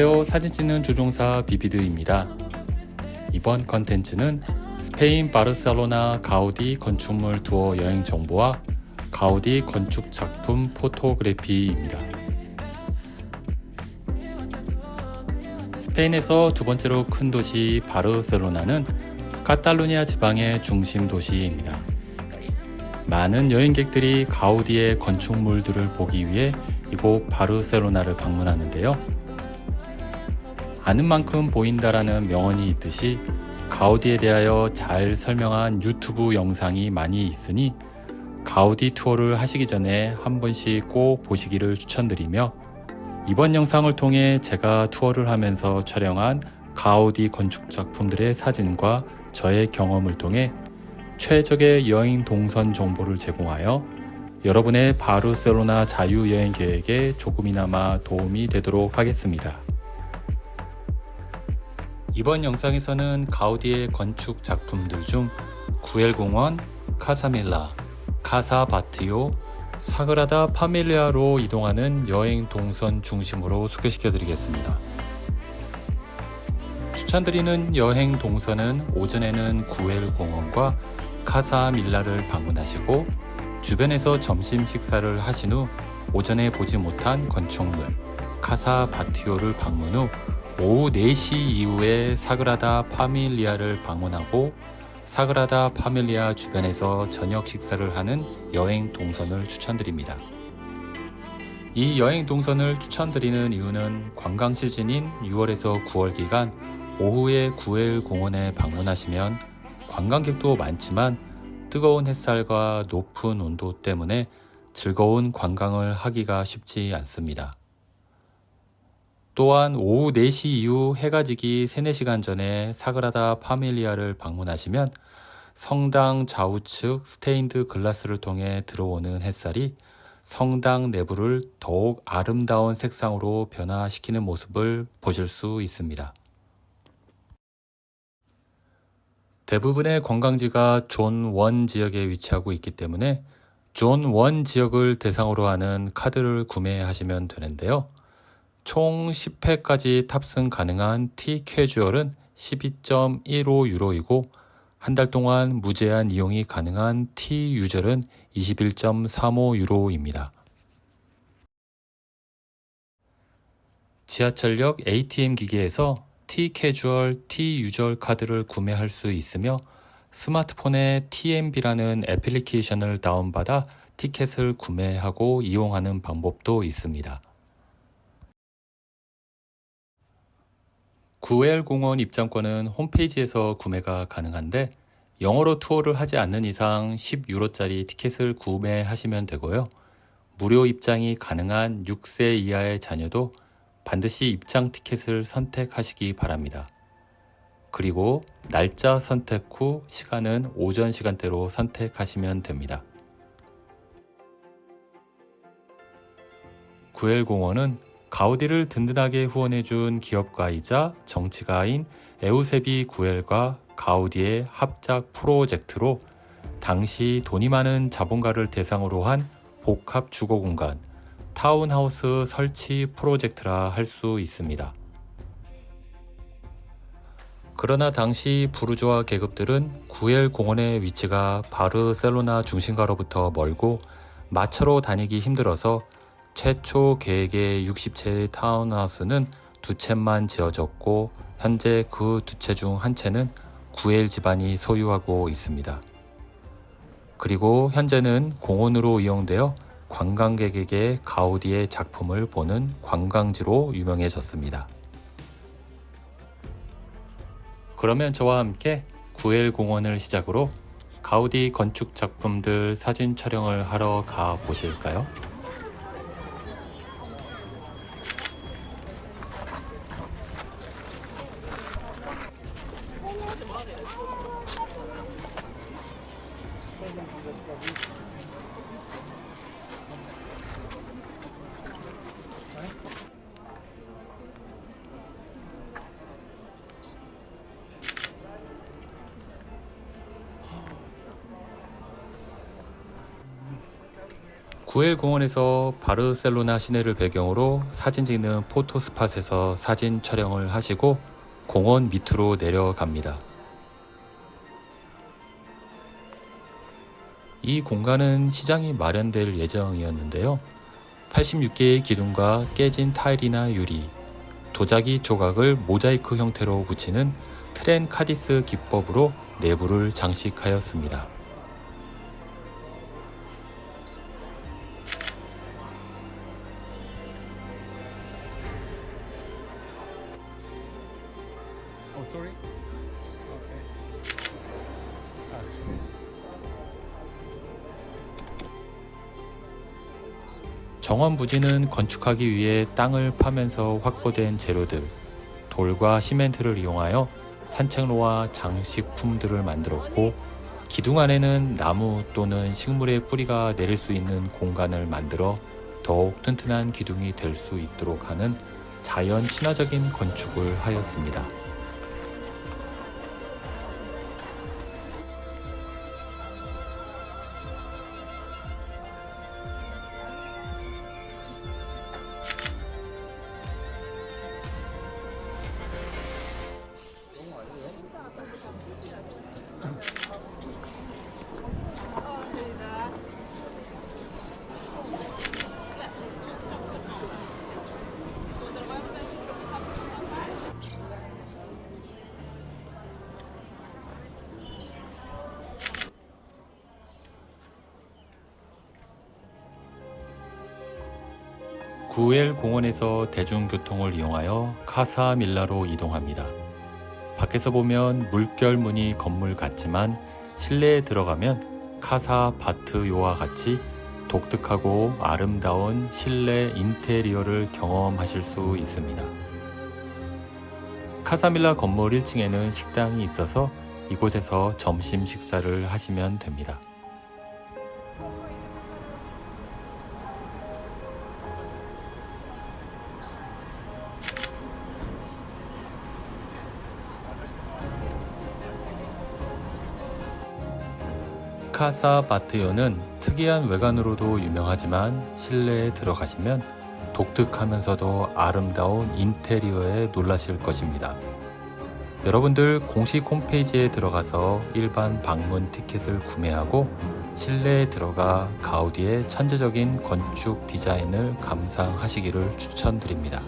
안녕하세요. 사진 찍는 조종사 비비드입니다. 이번 컨텐츠는 스페인 바르셀로나 가우디 건축물 투어 여행 정보와 가우디 건축 작품 포토그래피입니다. 스페인에서 두 번째로 큰 도시 바르셀로나는 카탈루냐 지방의 중심 도시입니다. 많은 여행객들이 가우디의 건축물들을 보기 위해 이곳 바르셀로나를 방문하는데요. 아는 만큼 보인다라는 명언이 있듯이 가우디에 대하여 잘 설명한 유튜브 영상이 많이 있으니 가우디 투어를 하시기 전에 한 번씩 꼭 보시기를 추천드리며, 이번 영상을 통해 제가 투어를 하면서 촬영한 가우디 건축 작품들의 사진과 저의 경험을 통해 최적의 여행 동선 정보를 제공하여 여러분의 바르셀로나 자유여행 계획에 조금이나마 도움이 되도록 하겠습니다. 이번 영상에서는 가우디의 건축 작품들 중 구엘공원, 카사밀라, 카사바티오, 사그라다 파밀리아로 이동하는 여행 동선 중심으로 소개시켜 드리겠습니다. 추천드리는 여행 동선은 오전에는 구엘공원과 카사밀라를 방문하시고 주변에서 점심 식사를 하신 후 오전에 보지 못한 건축물 카사바티오를 방문 후 오후 4시 이후에 사그라다 파밀리아를 방문하고 사그라다 파밀리아 주변에서 저녁 식사를 하는 여행 동선을 추천드립니다. 이 여행 동선을 추천드리는 이유는 관광 시즌인 6월에서 9월 기간 오후에 구엘 공원에 방문하시면 관광객도 많지만 뜨거운 햇살과 높은 온도 때문에 즐거운 관광을 하기가 쉽지 않습니다. 또한 오후 4시 이후 해가 지기 3, 4시간 전에 사그라다 파밀리아를 방문하시면 성당 좌우측 스테인드 글라스를 통해 들어오는 햇살이 성당 내부를 더욱 아름다운 색상으로 변화시키는 모습을 보실 수 있습니다. 대부분의 관광지가 존 1 지역에 위치하고 있기 때문에 존 1 지역을 대상으로 하는 카드를 구매하시면 되는데요. 총 10회까지 탑승 가능한 T 캐주얼은 12.15유로이고 한 달 동안 무제한 이용이 가능한 T 유저는 21.35유로입니다. 지하철역 ATM 기기에서 T 캐주얼, T 유저 카드를 구매할 수 있으며 스마트폰에 TMB라는 애플리케이션을 다운받아 티켓을 구매하고 이용하는 방법도 있습니다. 구엘 공원 입장권은 홈페이지에서 구매가 가능한데 영어로 투어를 하지 않는 이상 10유로짜리 티켓을 구매하시면 되고요. 무료 입장이 가능한 6세 이하의 자녀도 반드시 입장 티켓을 선택하시기 바랍니다. 그리고 날짜 선택 후 시간은 오전 시간대로 선택하시면 됩니다. 구엘 공원은 가우디를 든든하게 후원해준 기업가이자 정치가인 에우세비 구엘과 가우디의 합작 프로젝트로 당시 돈이 많은 자본가를 대상으로 한 복합 주거공간, 타운하우스 설치 프로젝트라 할 수 있습니다. 그러나 당시 부르주아 계급들은 구엘 공원의 위치가 바르셀로나 중심가로부터 멀고 마차로 다니기 힘들어서 최초 계획의 60채의 타운하우스는 2채만 지어졌고 현재 그 2채 중 한 채는 구엘 집안이 소유하고 있습니다. 그리고 현재는 공원으로 이용되어 관광객에게 가우디의 작품을 보는 관광지로 유명해졌습니다. 그러면 저와 함께 구엘 공원을 시작으로 가우디 건축 작품들 사진 촬영을 하러 가 보실까요? 구엘 공원에서 바르셀로나 시내를 배경으로 사진 찍는 포토스팟에서 사진 촬영을 하시고 공원 밑으로 내려갑니다. 이 공간은 시장이 마련될 예정이었는데요. 86개의 기둥과 깨진 타일이나 유리, 도자기 조각을 모자이크 형태로 붙이는 트렌카디스 기법으로 내부를 장식하였습니다. Sorry? Okay. 정원 부지는 건축하기 위해 땅을 파면서 확보된 재료들, 돌과 시멘트를 이용하여 산책로와 장식품들을 만들었고, 기둥 안에는 나무 또는 식물의 뿌리가 내릴 수 있는 공간을 만들어 더욱 튼튼한 기둥이 될 수 있도록 하는 자연 친화적인 건축을 하였습니다. 구엘 공원에서 대중교통을 이용하여 카사밀라로 이동합니다. 밖에서 보면 물결무늬 건물 같지만 실내에 들어가면 카사 바트요와 같이 독특하고 아름다운 실내 인테리어를 경험하실 수 있습니다. 카사밀라 건물 1층에는 식당이 있어서 이곳에서 점심 식사를 하시면 됩니다. 카사 바트요는 특이한 외관으로도 유명하지만 실내에 들어가시면 독특하면서도 아름다운 인테리어에 놀라실 것입니다. 여러분들 공식 홈페이지에 들어가서 일반 방문 티켓을 구매하고 실내에 들어가 가우디의 천재적인 건축 디자인을 감상하시기를 추천드립니다.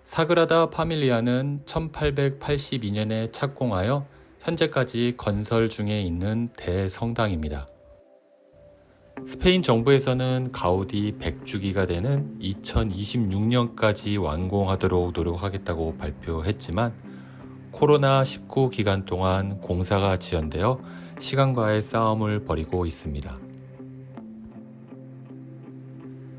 사그라다 파밀리아는 1882년에 착공하여 현재까지 건설 중에 있는 대성당입니다. 스페인 정부에서는 가우디 100주기가 되는 2026년까지 완공하도록 노력하겠다고 발표했지만 코로나19 기간 동안 공사가 지연되어 시간과의 싸움을 벌이고 있습니다.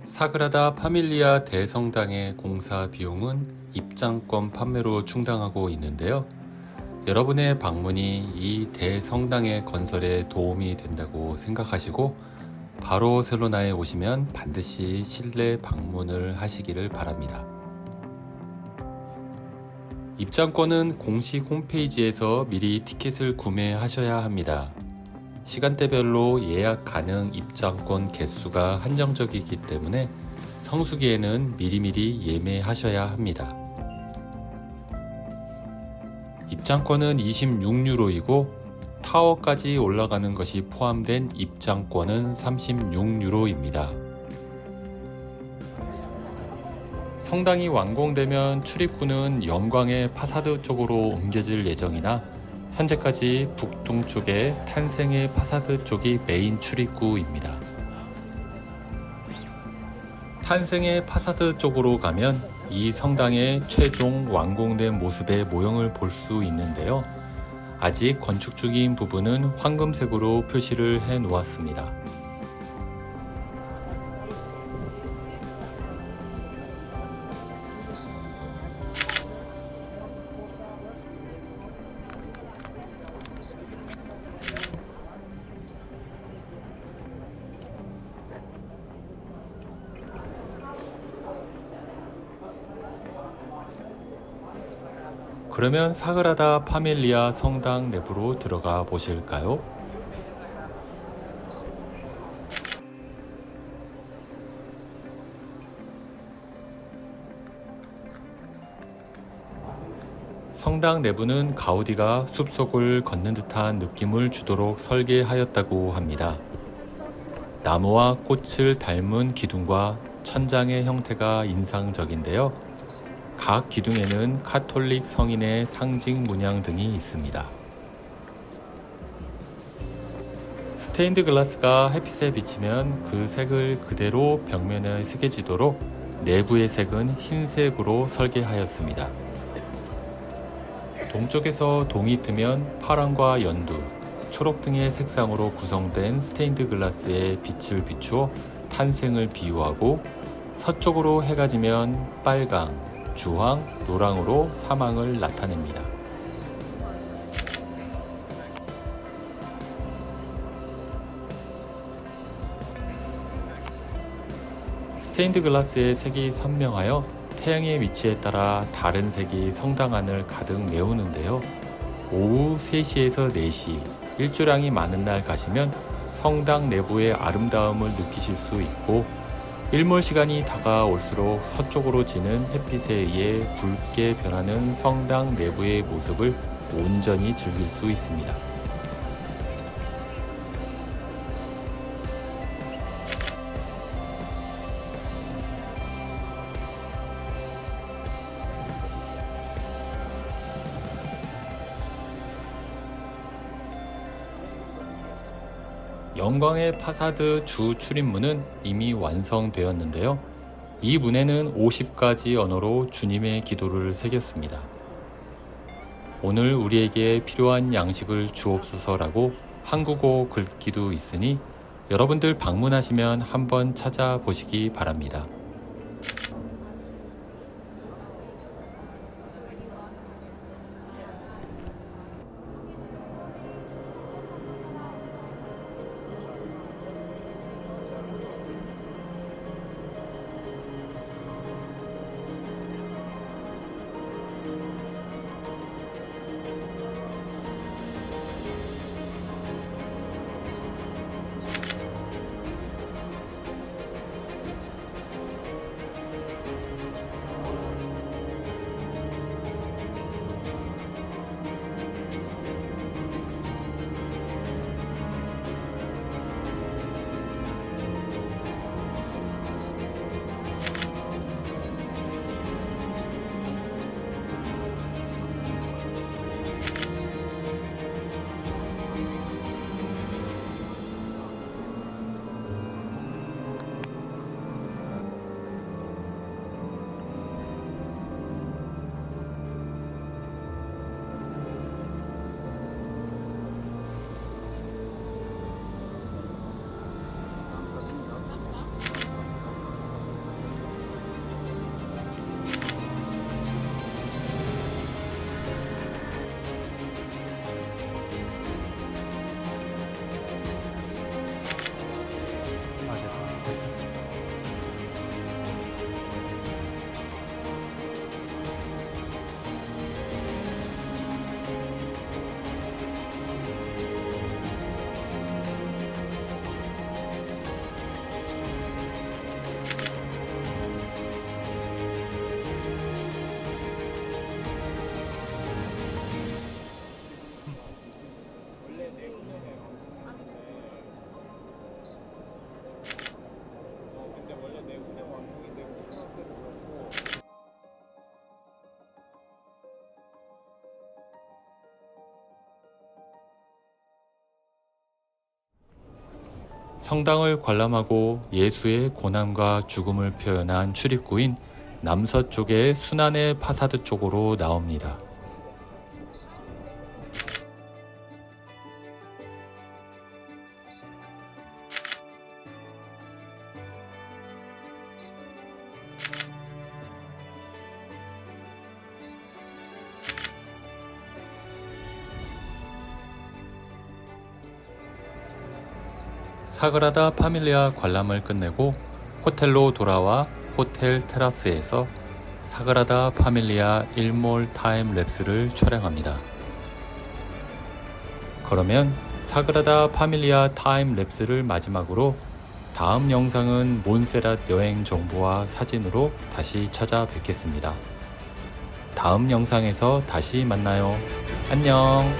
사그라다 파밀리아 대성당의 공사 비용은 입장권 판매로 충당하고 있는데요. 여러분의 방문이 이 대성당의 건설에 도움이 된다고 생각하시고 바르셀로나에 오시면 반드시 실내 방문을 하시기를 바랍니다. 입장권은 공식 홈페이지에서 미리 티켓을 구매하셔야 합니다. 시간대별로 예약 가능 입장권 개수가 한정적이기 때문에 성수기에는 미리미리 예매하셔야 합니다. 입장권은 26유로이고 타워까지 올라가는 것이 포함된 입장권은 36유로입니다. 성당이 완공되면 출입구는 영광의 파사드 쪽으로 옮겨질 예정이나 현재까지 북동쪽의 탄생의 파사드 쪽이 메인 출입구입니다. 탄생의 파사드 쪽으로 가면 이 성당의 최종 완공된 모습의 모형을 볼 수 있는데요. 아직 건축 중인 부분은 황금색으로 표시를 해 놓았습니다. 그러면 사그라다 파밀리아 성당 내부로 들어가 보실까요? 성당 내부는 가우디가 숲속을 걷는 듯한 느낌을 주도록 설계하였다고 합니다. 나무와 꽃을 닮은 기둥과 천장의 형태가 인상적인데요. 각 기둥에는 카톨릭 성인의 상징 문양 등이 있습니다. 스테인드 글라스가 햇빛에 비치면 그 색을 그대로 벽면에 새겨지도록 내부의 색은 흰색으로 설계하였습니다. 동쪽에서 동이 뜨면 파랑과 연두, 초록 등의 색상으로 구성된 스테인드 글라스에 빛을 비추어 탄생을 비유하고 서쪽으로 해가 지면 빨강, 주황, 노랑으로 사망을 나타냅니다. 스테인드 글라스의 색이 선명하여 태양의 위치에 따라 다른 색이 성당 안을 가득 메우는데요. 오후 3시에서 4시, 일조량이 많은 날 가시면 성당 내부의 아름다움을 느끼실 수 있고 일몰 시간이 다가올수록 서쪽으로 지는 햇빛에 의해 붉게 변하는 성당 내부의 모습을 온전히 즐길 수 있습니다. 영광의 파사드 주 출입문은 이미 완성되었는데요. 이 문에는 50가지 언어로 주님의 기도를 새겼습니다. 오늘 우리에게 필요한 양식을 주옵소서라고 한국어 글귀도 있으니 여러분들 방문하시면 한번 찾아보시기 바랍니다. 성당을 관람하고 예수의 고난과 죽음을 표현한 출입구인 남서쪽의 순환의 파사드 쪽으로 나옵니다. 사그라다 파밀리아 관람을 끝내고 호텔로 돌아와 호텔 테라스에서 사그라다 파밀리아 일몰 타임 랩스를 촬영합니다. 그러면 사그라다 파밀리아 타임 랩스를 마지막으로 다음 영상은 몬세랏 여행 정보와 사진으로 다시 찾아뵙겠습니다. 다음 영상에서 다시 만나요. 안녕.